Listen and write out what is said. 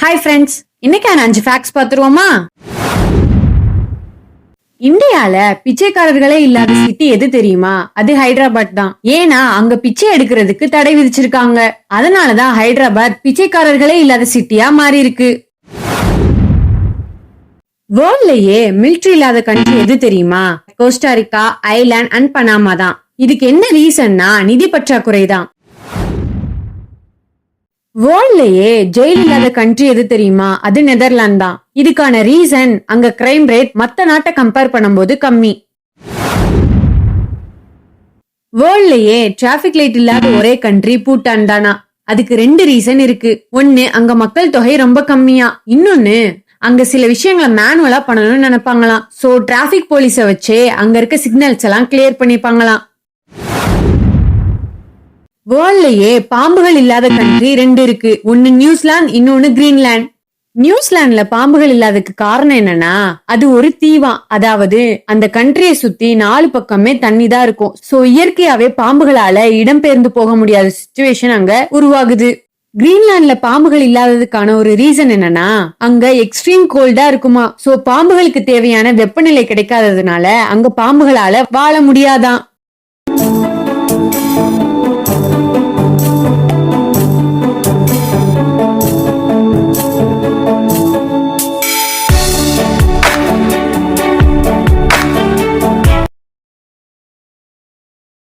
Hi friends, இன்னைக்கான 5 facts பார்த்துருவோமா? இந்தியால பிச்சைக்காரர்களே இல்லாத சிட்டி எது தெரியுமா? அது ஹைதராபாத் தான். ஏன்னா அங்க பிச்சை எடுக்கிறதுக்கு தடை விதிச்சிருக்காங்க. அதனாலதான் ஹைதராபாத் பிச்சைக்காரர்களே இல்லாத சிட்டியா மாறி இருக்கு. வேர்ல்ட்லயே மிலிட்டரி இல்லாத கண்ட்ரி எது தெரியுமா? கோஸ்டாரிக்கா, ஐலாந்து அண்ட் பனாமா தான். இதுக்கு என்ன ரீசன்னா நிதி பற்றாக்குறை தான். வேர்ல்ட்லயே ஜெயில் இல்லாத கண்ட்ரி எது தெரியுமா? அது நெதர்லாந்து தான். இதுக்கான ரீசன் அங்க கிரைம் ரேட் மத்த நாட்டை கம்பேர் பண்ணும்போது கம்மி. வேர்ல்ட்லயே டிராபிக் லைட் இல்லாத ஒரே கண்ட்ரி பூட்டான் தானா. அதுக்கு 2 ரீசன் இருக்கு. ஒன்னு, அங்க மக்கள் தொகை ரொம்ப கம்மியா. இன்னொன்னு, அங்க சில விஷயங்களை மேனுவலா பண்ணணும்னு நினைப்பாங்களாம். சோ டிராபிக் போலீஸ வச்சே அங்க இருக்க சிக்னல்ஸ் எல்லாம் கிளியர் பண்ணிப்பாங்களாம். வேர்ல்ட்லயே பாம்புகள் இல்லாத கண்ட்ரி 2 இருக்கு. ஒன்னு நியூசிலாந்து, இன்னொன்னு கிரீன்லாந்து. நியூசிலாந்துல பாம்புகள் இல்லாததுக்கு காரணம் என்னன்னா, அது ஒரு தீவான். அதாவது அந்த கண்ட்ரியை சுத்தி 4 பக்கமே தண்ணி தான் இருக்கும். சோ இயற்கையாவே பாம்புகளால இடம்பெயர்ந்து போக முடியாத சிச்சுவேஷன் அங்க உருவாகுது. கிரீன்லாந்துல பாம்புகள் இல்லாததுக்கான ஒரு ரீசன் என்னன்னா, அங்க எக்ஸ்ட்ரீம் கோல்டா இருக்குமா. சோ பாம்புகளுக்கு தேவையான வெப்பநிலை கிடைக்காததுனால அங்க பாம்புகளால வாழ முடியாதான்.